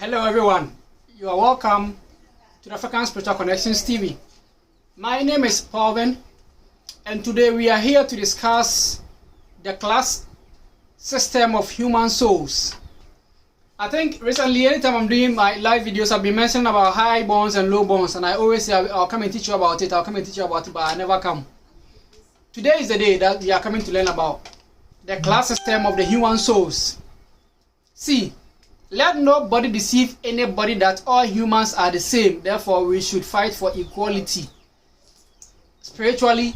Hello everyone, you are welcome to the African Spiritual Connections TV. My name is PaulVin, and today we are here to discuss the class system of human souls. I think recently, anytime I'm doing my live videos, I've been mentioning about high bonds and low bonds, and I always say I'll come and teach you about it, but I never come. Today is the day that we are coming to learn about the class system of the human souls. See, let nobody deceive anybody that all humans are the same. Therefore, we should fight for equality. Spiritually,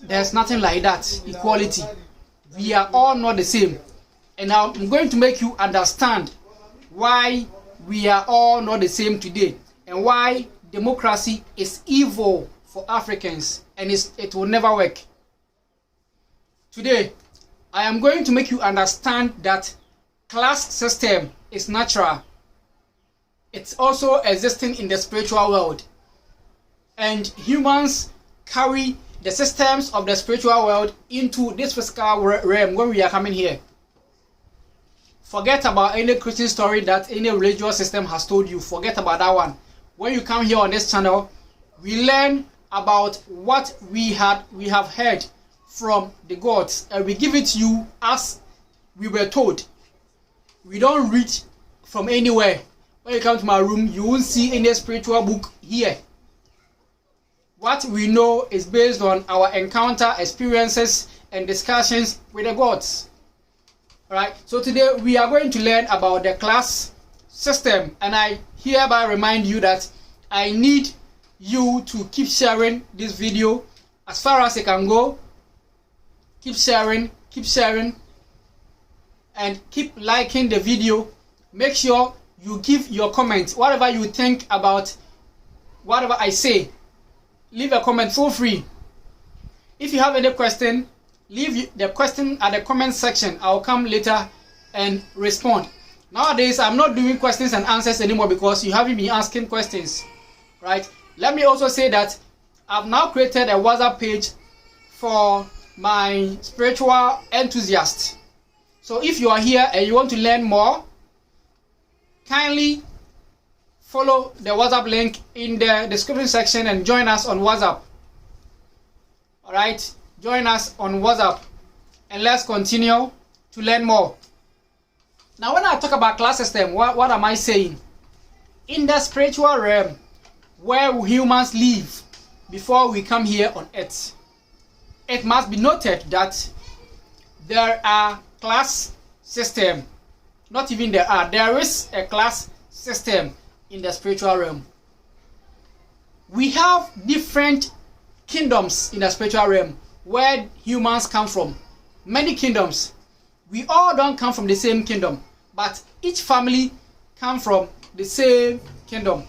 there's nothing like that, equality. We are all not the same. And now I'm going to make you understand why we are all not the same today, and why democracy is evil for Africans, and it will never work. Today, I am going to make you understand that class system is natural. It's also existing in the spiritual world. And humans carry the systems of the spiritual world into this physical realm when we are coming here. Forget about any Christian story that any religious system has told you. Forget about that one. When you come here on this channel, we learn about what we have heard from the gods, and we give it to you as we were told. We don't read from anywhere. When you come to my room, you won't see any spiritual book here. What we know is based on our encounter, experiences, and discussions with the gods. Alright, so today we are going to learn about the class system, and I hereby remind you that I need you to keep sharing this video as far as it can go. Keep sharing, and keep liking the video. Make sure you give your comments, whatever you think about whatever I say. Leave a comment for free. If you have any question, leave the question at the comment section. I'll come later and respond. Nowadays, I'm not doing questions and answers anymore because you haven't been asking questions, right? Let me also say that I've now created a WhatsApp page for my spiritual enthusiasts. So if you are here and you want to learn more, kindly follow the WhatsApp link in the description section and join us on WhatsApp. Alright, join us on WhatsApp and let's continue to learn more. Now when I talk about class system, what am I saying? In the spiritual realm, where humans live before we come here on earth, it must be noted that there are class system. Not even there is a class system in the spiritual realm. We have different kingdoms in the spiritual realm where humans come from. Many kingdoms. We all don't come from the same kingdom, but each family come from the same kingdom.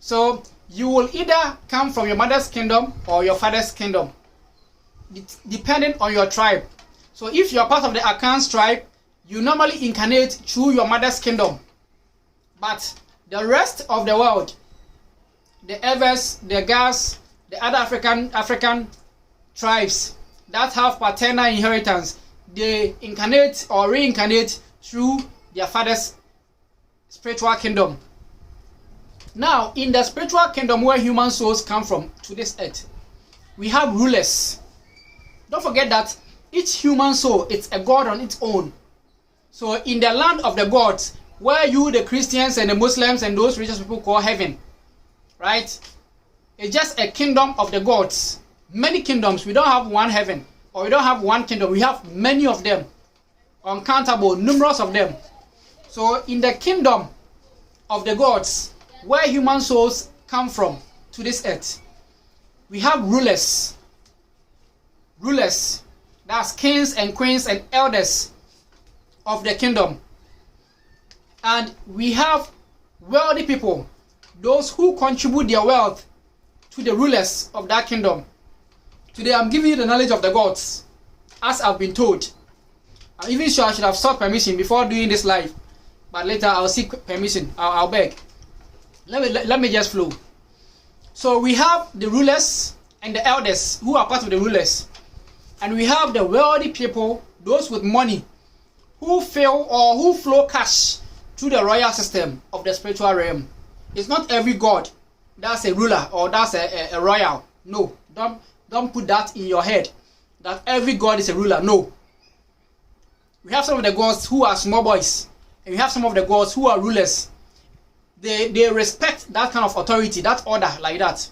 So you will either come from your mother's kingdom or your father's kingdom, depending on your tribe. So if you are part of the Akans tribe, you normally incarnate through your mother's kingdom. But the rest of the world, the Evers, the Gas, the other African tribes that have paternal inheritance, they incarnate or reincarnate through their father's spiritual kingdom. Now, in the spiritual kingdom where human souls come from to this earth, we have rulers. Don't forget that each human soul, it's a god on its own. So in the land of the gods, where you, the Christians and the Muslims and those religious people call heaven, right? It's just a kingdom of the gods. Many kingdoms. We don't have one heaven, or we don't have one kingdom. We have many of them, uncountable, numerous of them. So in the kingdom of the gods, where human souls come from to this earth, we have rulers. Rulers, that's kings and queens and elders of the kingdom. And we have wealthy people, those who contribute their wealth to the rulers of that kingdom. Today I'm giving you the knowledge of the gods, as I've been told. I'm even sure I should have sought permission before doing this live, but later I'll seek permission. I'll beg. Let me just flow. So we have the rulers and the elders who are part of the rulers, and we have the wealthy people, those with money, who flow cash through the royal system of the spiritual realm. It's not every god that's a ruler or that's a royal. No, don't put that in your head, that every god is a ruler. No. We have some of the gods who are small boys, and we have some of the gods who are rulers. They respect that kind of authority, that order like that.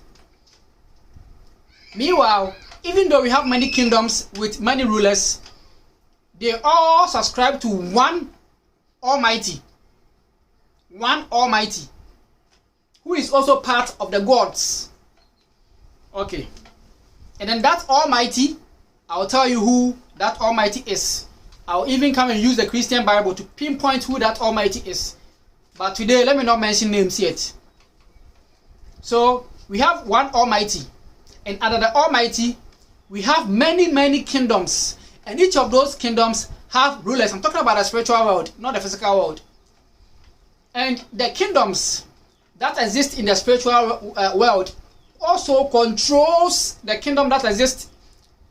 Meanwhile, even though we have many kingdoms with many rulers, they all subscribe to one Almighty, who is also part of the gods. Okay. And then that Almighty, I'll tell you who that Almighty is. I'll even come and use the Christian Bible to pinpoint who that Almighty is. But today, let me not mention names yet. So, we have one Almighty. And under the Almighty, we have many, many kingdoms. And each of those kingdoms have rulers. I'm talking about the spiritual world, not the physical world. And the kingdoms that exist in the spiritual world also controls the kingdom that exists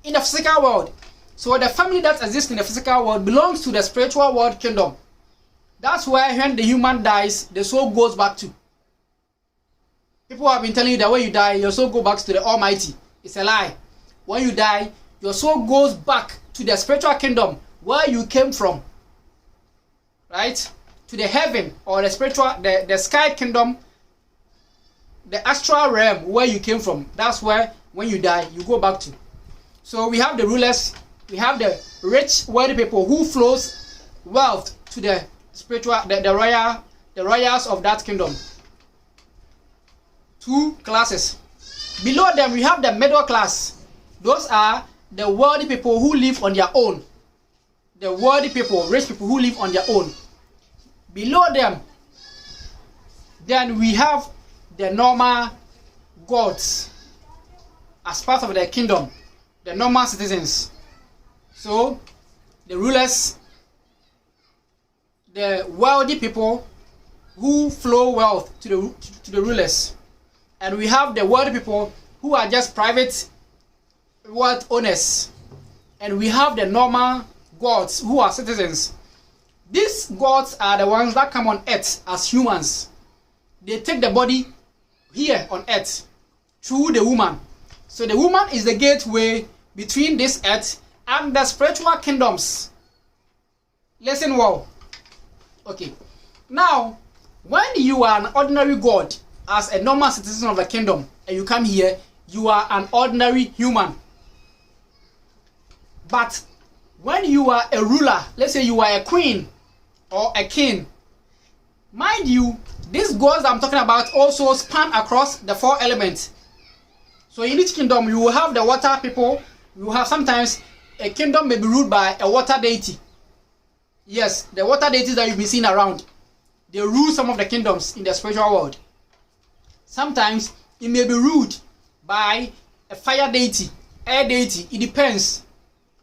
in the physical world. So the family that exists in the physical world belongs to the spiritual world kingdom. That's where when the human dies, the soul goes back to. People have been telling you that when you die, your soul goes back to the Almighty. It's a lie. When you die, your soul goes back to the spiritual kingdom where you came from. Right? To the heaven or the spiritual, the sky kingdom, the astral realm where you came from. That's where, when you die, you go back to. So we have the rulers, we have the rich, wealthy people who flows wealth to the spiritual, the royals of that kingdom. Two classes. Below them, we have the middle class. Those are the wealthy people who live on their own. The wealthy people, rich people who live on their own. Below them, then we have the normal gods as part of their kingdom, the normal citizens. So, the rulers, the wealthy people who flow wealth to the rulers. And we have the wealthy people who are just private wealth owners. And we have the normal gods who are citizens. These gods are the ones that come on earth as humans. They take the body here on earth through the woman. So the woman is the gateway between this earth and the spiritual kingdoms. Listen well. Okay. Now, when you are an ordinary god, as a normal citizen of the kingdom, and you come here, you are an ordinary human. But when you are a ruler, let's say you are a queen or a king, mind you, these gods I'm talking about also span across the four elements. So in each kingdom, you will have the water people. You will have sometimes a kingdom may be ruled by a water deity. Yes, the water deities that you've been seeing around, they rule some of the kingdoms in the spiritual world. Sometimes it may be ruled by a fire deity, air deity. It depends,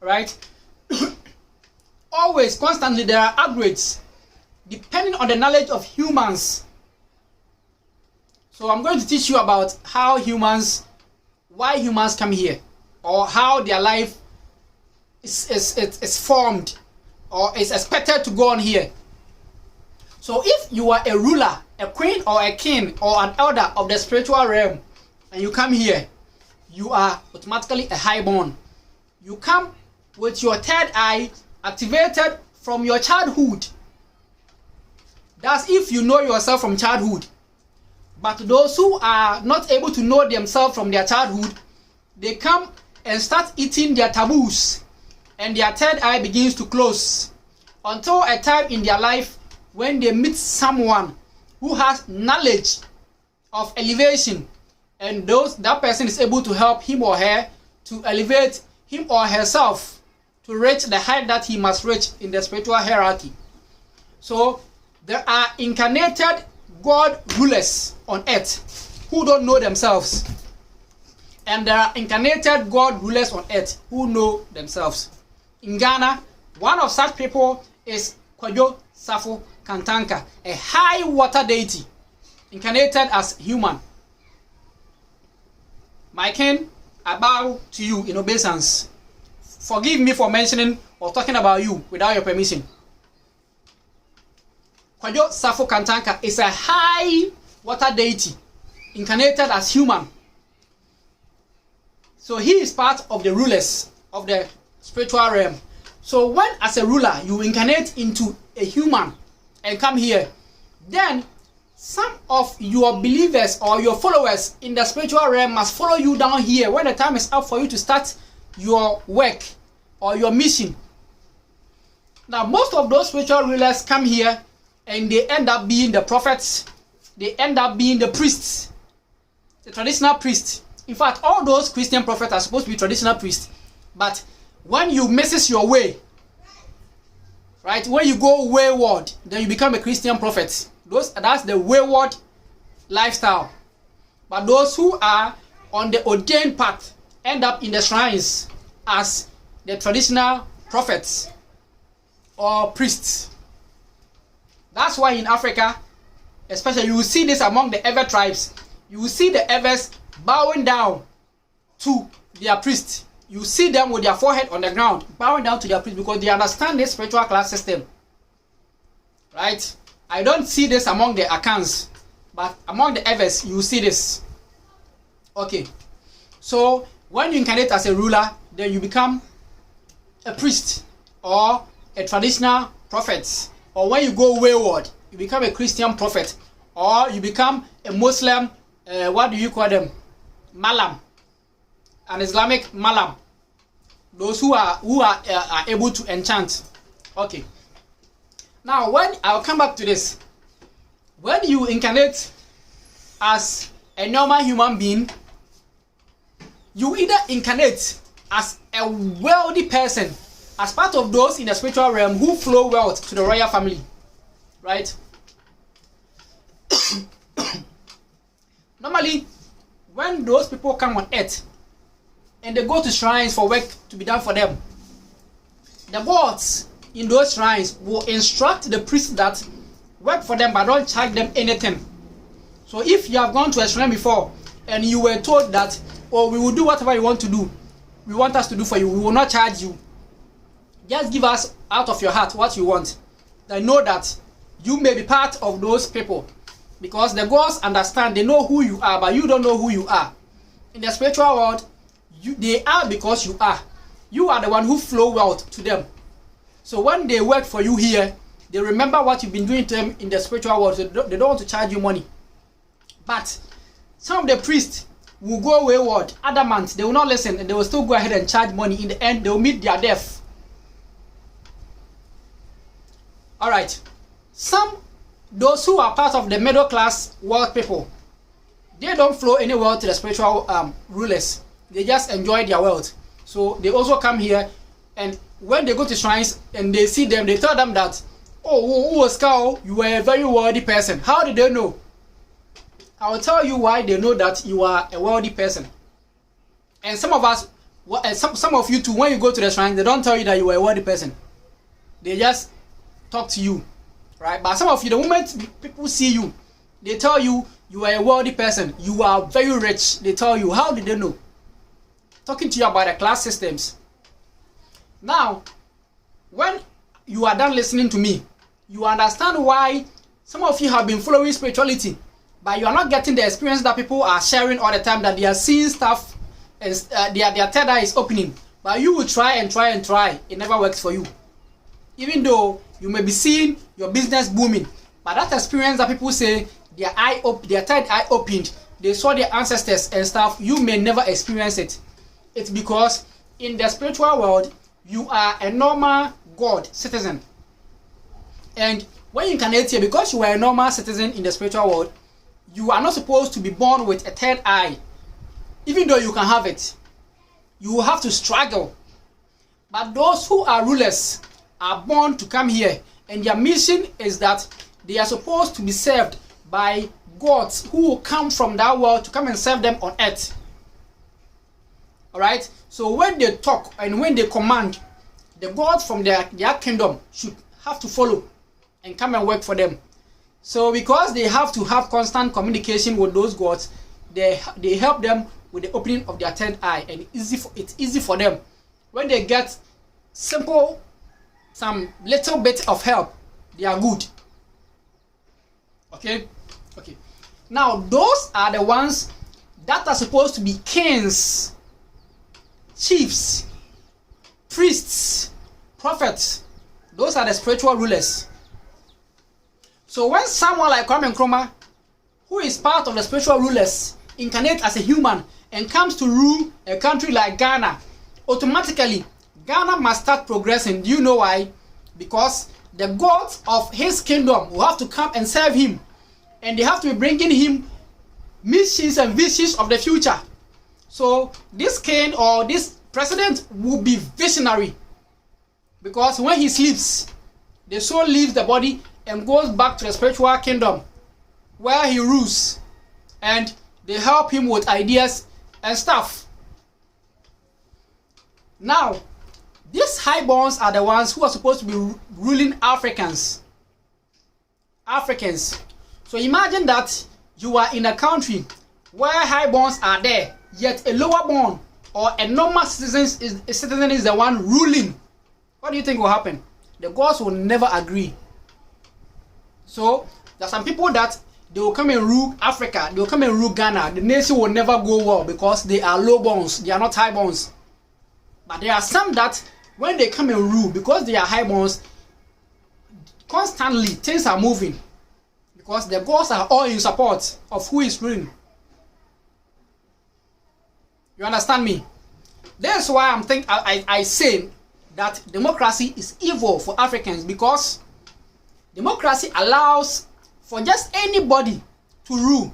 right? Always, constantly, there are upgrades depending on the knowledge of humans. So I'm going to teach you about how humans, why humans come here, or how their life is formed, or is expected to go on here. So if you are a ruler, a queen or a king or an elder of the spiritual realm, and you come here, you are automatically a highborn. You come with your third eye activated from your childhood. That's if you know yourself from childhood. But those who are not able to know themselves from their childhood, they come and start eating their taboos, and their third eye begins to close until a time in their life when they meet someone who has knowledge of elevation, and that person is able to help him or her to elevate him or herself to reach the height that he must reach in the spiritual hierarchy. So there are incarnated God rulers on earth who don't know themselves, and there are incarnated God rulers on earth who know themselves. In Ghana, one of such people is Kwajo Safo Kantanka, a high water deity incarnated as human. My king, I bow to you in obeisance. Forgive me for mentioning or talking about you without your permission. Kwajo Safo Kantanka is a high water deity incarnated as human. So he is part of the rulers of the spiritual realm. So when as a ruler you incarnate into a human and come here, then some of your believers or your followers in the spiritual realm must follow you down here when the time is up for you to start your work or your mission. Now most of those spiritual rulers come here and they end up being the prophets, they end up being the priests, the traditional priests. In fact, all those Christian prophets are supposed to be traditional priests. But when you misses your way, right, when you go wayward, then you become a Christian prophet. That's the wayward lifestyle. But those who are on the ordained path end up in the shrines as the traditional prophets or priests. That's why in Africa, especially, you will see this among the Ewe tribes. You will see the Ewes bowing down to their priests. You see them with their forehead on the ground, bowing down to their priest, because they understand this spiritual class system. Right? I don't see this among the Akans, but among the Ewes, you see this. Okay. So when you incarnate as a ruler, then you become a priest or a traditional prophet. Or when you go wayward, you become a Christian prophet, or you become a Muslim. What do you call them? Malam, an Islamic Malam. Those who are able to enchant. Okay. Now, when I'll come back to this, when you incarnate as a normal human being, you either incarnate as a wealthy person, as part of those in the spiritual realm who flow wealth to the royal family, right? Normally, when those people come on earth and they go to shrines for work to be done for them, the gods in those shrines will instruct the priests that work for them but don't charge them anything. So if you have gone to a shrine before and you were told that, oh, we will do whatever you want to do, we want us to do for you, we will not charge you, just give us out of your heart what you want. They know that you may be part of those people. Because the gods understand, they know who you are, but you don't know who you are. In the spiritual world, they are because you are. You are the one who flow wealth to them. So when they work for you here, they remember what you've been doing to them in the spiritual world. So they don't want to charge you money. But some of the priests will go wayward, adamant, they will not listen, and they will still go ahead and charge money. In the end, they will meet their death. Alright. Those who are part of the middle class world people, they don't flow any wealth to the spiritual rulers. They just enjoy their wealth. So they also come here, and when they go to shrines and they see them, they tell them that, oh, Oscar, you are a very wealthy person. How did they know? I will tell you why they know that you are a wealthy person. And some of us, some of you too, when you go to the shrine, they don't tell you that you are a wealthy person. They just talk to you. Right? But some of you, the moment people see you, they tell you you are a wealthy person, you are very rich. They tell you, how did they know? Talking to you about the class systems. Now, when you are done listening to me, you understand why some of you have been following spirituality, but you are not getting the experience that people are sharing all the time, that they are seeing stuff and their third eye is opening. But you will try and try and try. It never works for you. Even though you may be seeing your business booming, but that experience that people say their third eye opened, they saw their ancestors and stuff, you may never experience it. It's because in the spiritual world, you are a normal God citizen. And when you incarnate here, because you are a normal citizen in the spiritual world, you are not supposed to be born with a third eye. Even though you can have it, you will have to struggle. But those who are rulers are born to come here, and their mission is that they are supposed to be served by gods who will come from that world to come and serve them on earth. Alright? So when they talk and when they command, the gods from their kingdom should have to follow and come and work for them. So because they have to have constant communication with those gods, they help them with the opening of their third eye, and it's easy for them. When they get some little bit of help, they are good. Okay? Okay. Now, those are the ones that are supposed to be kings, chiefs, priests, prophets. Those are the spiritual rulers. So when someone like Kwame Nkrumah, who is part of the spiritual rulers, incarnates as a human and comes to rule a country like Ghana, automatically Ghana must start progressing. Do you know why? Because the gods of his kingdom will have to come and serve him, and they have to be bringing him missions and visions of the future. So this king or this president will be visionary, because when he sleeps, the soul leaves the body and goes back to the spiritual kingdom where he rules, and they help him with ideas and stuff. Now, these highborns are the ones who are supposed to be ruling Africans. So imagine that you are in a country where highborns are there, yet a lower born or a normal citizen is the one ruling. What do you think will happen? The gods will never agree. So there are some people that they will come and rule Africa, they will come and rule Ghana. The nation will never go well because they are low borns, they are not high borns. But there are some that when they come and rule, because they are high borns, constantly things are moving, because the gods are all in support of who is ruling. You understand me? That's why I say that democracy is evil for Africans, because democracy allows for just anybody to rule.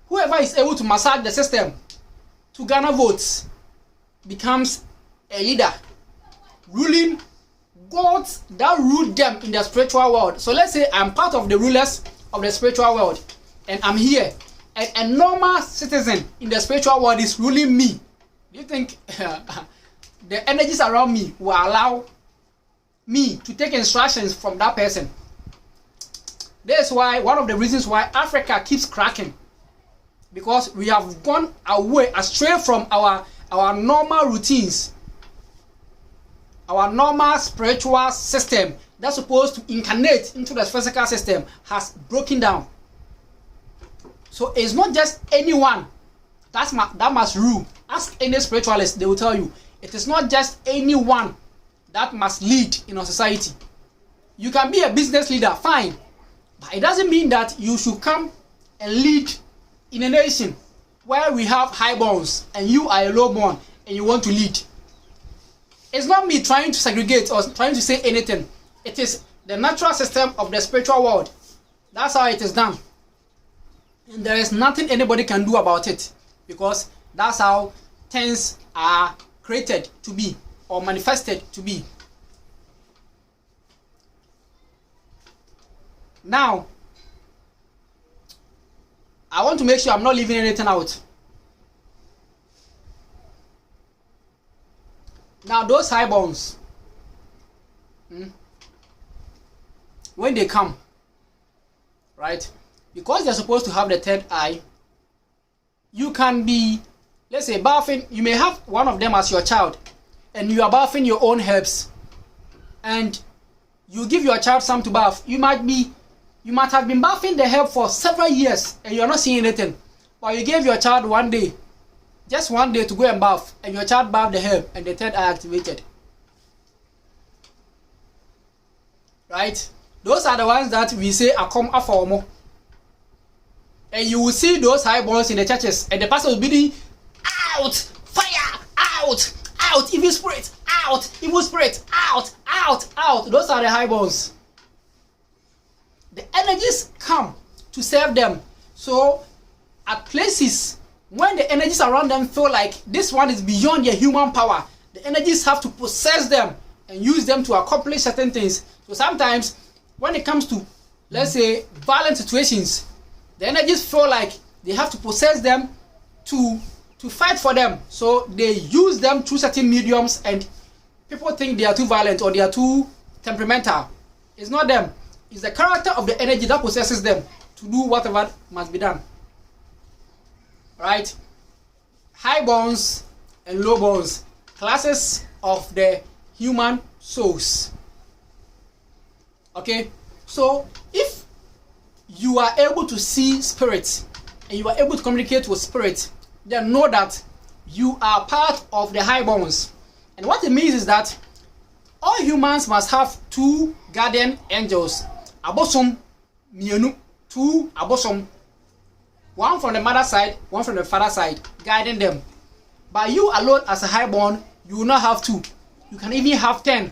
Whoever is able to massage the system to garner votes becomes a leader, ruling gods that rule them in the spiritual world. So let's say I'm part of the rulers of the spiritual world, and I'm here, and a normal citizen in the spiritual world is ruling me. Do you think the energies around me will allow me to take instructions from that person? That's why one of the reasons why Africa keeps cracking, because we have gone astray from our normal routines. Our normal spiritual system that's supposed to incarnate into the physical system has broken down. So it's not just anyone that must rule. Ask any spiritualist, they will tell you it is not just anyone that must lead in our society. You can be a business leader, fine, but it doesn't mean that you should come and lead in a nation where we have highborns and you are a lowborn and you want to lead. It's not me trying to segregate or trying to say anything. It is the natural system of the spiritual world. That's how it is done. And there is nothing anybody can do about it, because that's how things are created to be or manifested to be. Now, I want to make sure I'm not leaving anything out. Now, those highborns, when they come, right, because they're supposed to have the third eye, you can be, let's say, bathing. You may have one of them as your child, and you are bathing your own herbs, and you give your child some to bath. You might have been bathing the herb for several years, and you're not seeing anything, but you gave your child one day, just one day to go and bath, and your child bathed the herb and the third eye activated. Right? Those are the ones that we say are come afomo. And you will see those high balls in the churches, and the pastor will be the out, fire, out, evil spirit, out, out. Those are the high balls. The energies come to serve them. So at places when the energies around them feel like this one is beyond their human power, the energies have to possess them and use them to accomplish certain things. So sometimes when it comes to, let's say, violent situations, the energies feel like they have to possess them to fight for them. So they use them through certain mediums, and people think they are too violent or they are too temperamental. It's not them. It's the character of the energy that possesses them to do whatever must be done. Right? High bones and low bones, classes of the human souls. Okay? So if you are able to see spirits and you are able to communicate with spirits, then know that you are part of the high bones. And what it means is that all humans must have two guardian angels. Abosom mienu, two abosom. One from the mother side, one from the father side, guiding them. But you alone as a highborn, you will not have two. You can even have 10.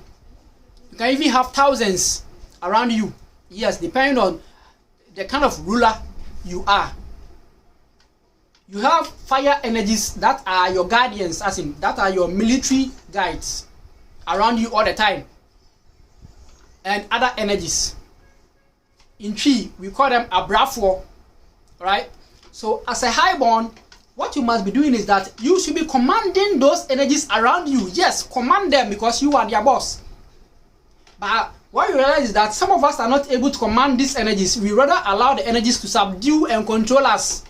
You can even have thousands around you. Yes, depending on the kind of ruler you are. You have fire energies that are your guardians, as in that are your military guides around you all the time. And other energies. In tree, we call them abrafo, right? So as a highborn, what you must be doing is that you should be commanding those energies around you. Yes, command them because you are their boss. But what you realize is that some of us are not able to command these energies. We rather allow the energies to subdue and control us.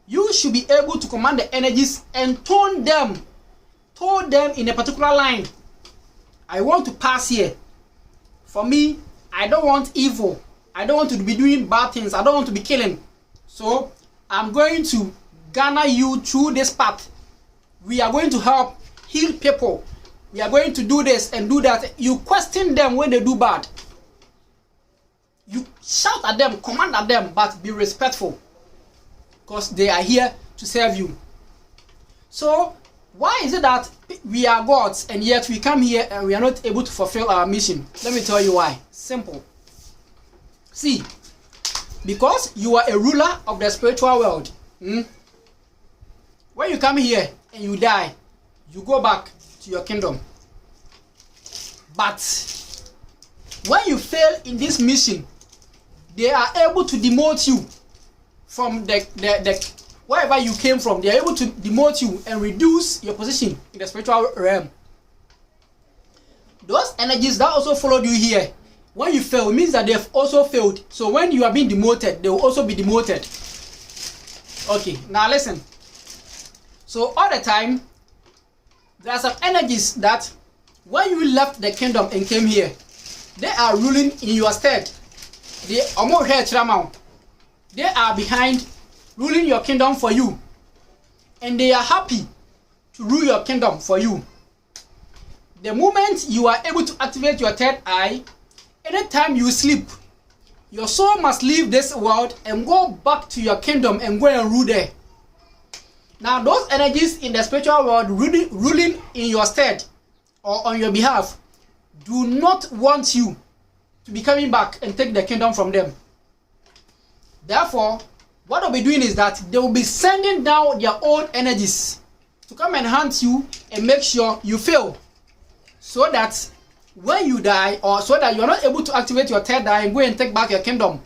You should be able to command the energies and tone them in a particular line. I want to pass here. For me, I don't want evil. I don't want to be doing bad things. I don't want to be killing. So I'm going to garner you through this path. We are going to help heal people. We are going to do this and do that. You question them when they do bad. You shout at them, command at them, but be respectful. Because they are here to serve you. So why is it that we are gods and yet we come here and we are not able to fulfill our mission? Let me tell you why. Simple. See, because you are a ruler of the spiritual world. When you come here and you die, you go back to your kingdom. But when you fail in this mission, they are able to demote you from the wherever you came from. They are able to demote you and reduce your position in the spiritual realm. Those energies that also followed you here, when you fail, it means that they have also failed. So when you are being demoted, they will also be demoted. Okay, now listen. So all the time, there are some energies that when you left the kingdom and came here, they are ruling in your stead. They are behind ruling your kingdom for you. And they are happy to rule your kingdom for you. The moment you are able to activate your third eye, anytime you sleep, your soul must leave this world and go back to your kingdom and go and rule there. Now those energies in the spiritual world ruling in your stead or on your behalf do not want you to be coming back and take the kingdom from them. Therefore, what they'll be doing is that they will be sending down their own energies to come and hunt you and make sure you fail. So that when you die, or so that you're not able to activate your third eye and go and take back your kingdom,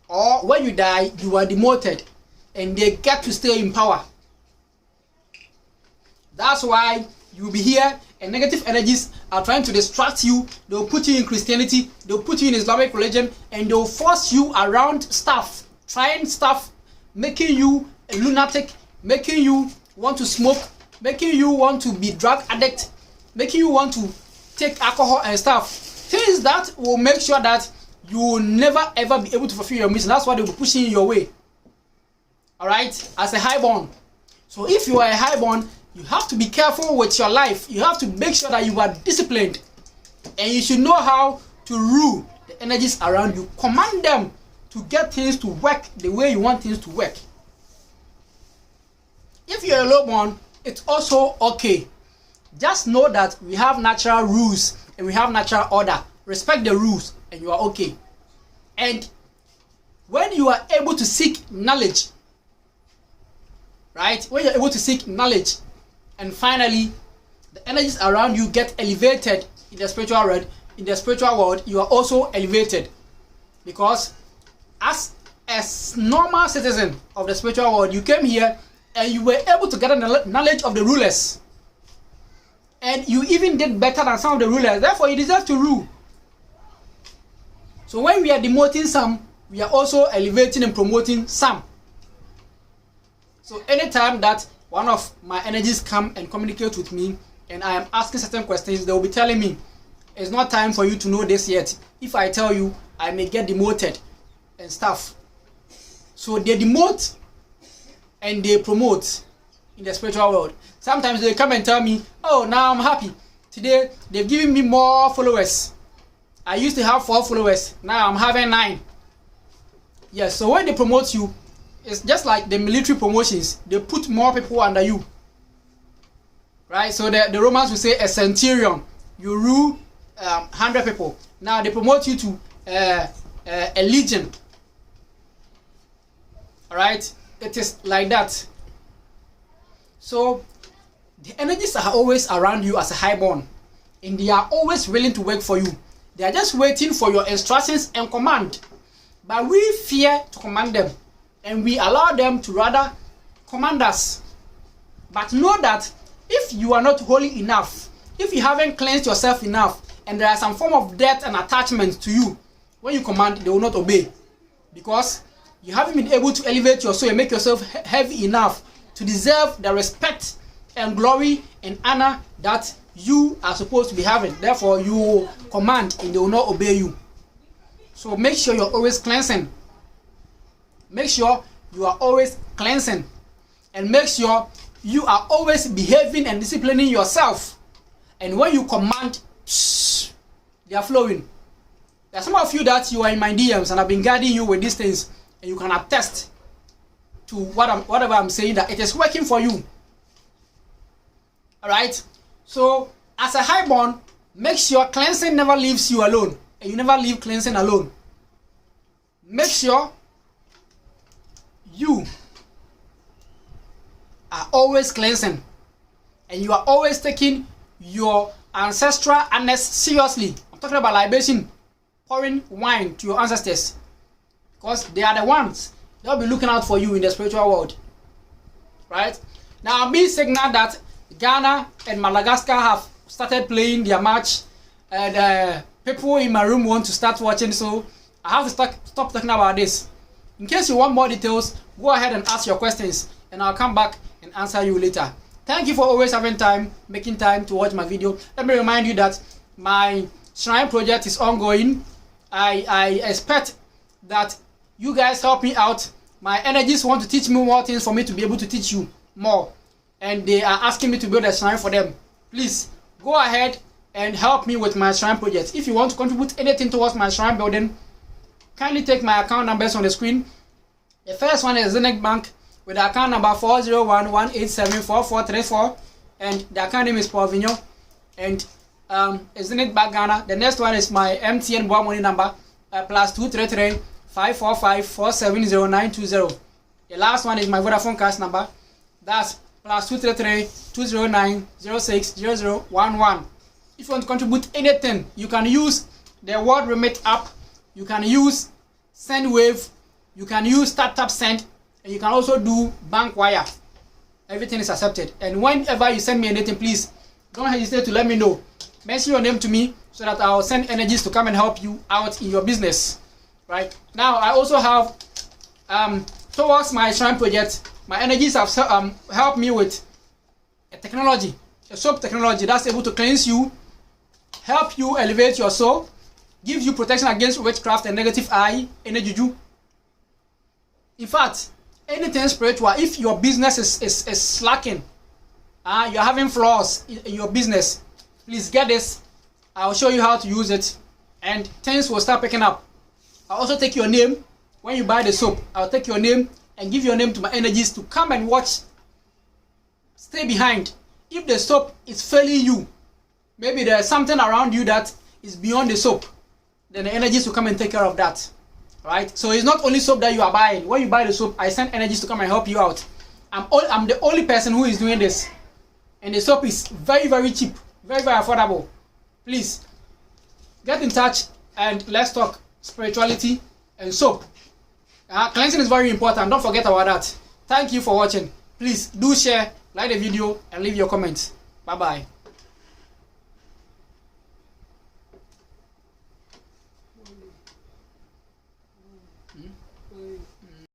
or when you die, you are demoted and they get to stay in power. That's why you'll be here and negative energies are trying to distract you. They'll put you in Christianity, they'll put you in Islamic religion, and they'll force you around stuff, trying stuff, making you a lunatic, making you want to smoke, making you want to be drug addict, making you want to take alcohol and stuff. Things that will make sure that you will never ever be able to fulfill your mission. That's why they will be pushing your way. Alright? As a highborn. So if you are a highborn, you have to be careful with your life. You have to make sure that you are disciplined, and you should know how to rule the energies around you. Command them to get things to work the way you want things to work. If you're a lowborn, it's also okay. Just know that we have natural rules and we have natural order. Respect the rules and you are okay. And when you are able to seek knowledge, right? When you're able to seek knowledge, and finally the energies around you get elevated in the spiritual world, you are also elevated. Because as a normal citizen of the spiritual world, you came here and you were able to gather knowledge of the rulers. And you even did better than some of the rulers. Therefore, you deserve to rule. So when we are demoting some, we are also elevating and promoting some. So anytime that one of my energies come and communicate with me, and I am asking certain questions, they will be telling me, it's not time for you to know this yet. If I tell you, I may get demoted and stuff. So they demote and they promote in the spiritual world. Sometimes they come and tell me, oh, now I'm happy. Today, they've given me more followers. I used to have 4 followers. Now I'm having 9. Yes, so when they promote you, it's just like the military promotions. They put more people under you. Right? So the Romans will say a centurion. You rule 100 people. Now they promote you to a legion. Alright? It is like that. So the energies are always around you as a highborn, and they are always willing to work for you. They are just waiting for your instructions and command. But we fear to command them, and we allow them to rather command us. But know that if you are not holy enough, if you haven't cleansed yourself enough, and there are some form of debt and attachment to you, when you command, they will not obey. Because you haven't been able to elevate your soul and make yourself heavy enough to deserve the respect and glory and honor that you are supposed to be having. Therefore, you command and they will not obey you. So make sure you're always cleansing. Make sure you are always cleansing. And make sure you are always behaving and disciplining yourself. And when you command, they are flowing. There are some of you that you are in my DMs and I've been guiding you with these things. And you can attest to whatever I'm saying, that it is working for you. Alright? So, as a highborn, make sure cleansing never leaves you alone. And you never leave cleansing alone. Make sure you are always cleansing. And you are always taking your ancestral honors seriously. I'm talking about libation, pouring wine to your ancestors. Because they are the ones that will be looking out for you in the spiritual world. Right? Now, I'm being signaled that Ghana and Madagascar have started playing their match. And people in my room want to start watching. So, I have to stop talking about this. In case you want more details, go ahead and ask your questions. And I'll come back and answer you later. Thank you for always having time, making time to watch my video. Let me remind you that my shrine project is ongoing. I expect that you guys help me out. My energies want to teach me more things for me to be able to teach you more. And they are asking me to build a shrine for them. Please, go ahead and help me with my shrine project. If you want to contribute anything towards my shrine building, kindly take my account numbers on the screen. The first one is Zenith Bank with the account number 401-187-4434. And the account name is PaulVinyor. And it's Zenith Bank Ghana. The next one is my MTN Mobile Money number, +233 545-470-920. The last one is my Vodafone Cash number. That's +233 209-060011. If you want to contribute anything, you can use the Word Remit app. You can use SendWave. You can use TapTap Send. And you can also do bank wire. Everything is accepted. And whenever you send me anything, please don't hesitate to let me know. Mention your name to me so that I'll send energies to come and help you out in your business. Right now, I also have towards my shrine project, my energies have helped me with a technology, a soap technology that's able to cleanse you, help you elevate your soul, give you protection against witchcraft and negative eye, energy juju. In fact, anything spiritual. If your business is slacking, you're having flaws in your business, please get this. I'll show you how to use it, and things will start picking up. I'll also take your name when you buy the soap. I'll take your name and give your name to my energies to come and watch. Stay behind. If the soap is failing you, maybe there's something around you that is beyond the soap, then the energies will come and take care of that. Right? So it's not only soap that you are buying. When you buy the soap, I send energies to come and help you out. I'm the only person who is doing this, and the soap is very, very cheap, very, very affordable. Please get in touch and let's talk spirituality and soap. Cleansing is very important. Don't forget about that. Thank you for watching. Please do share, like the video, and leave your comments. Bye bye.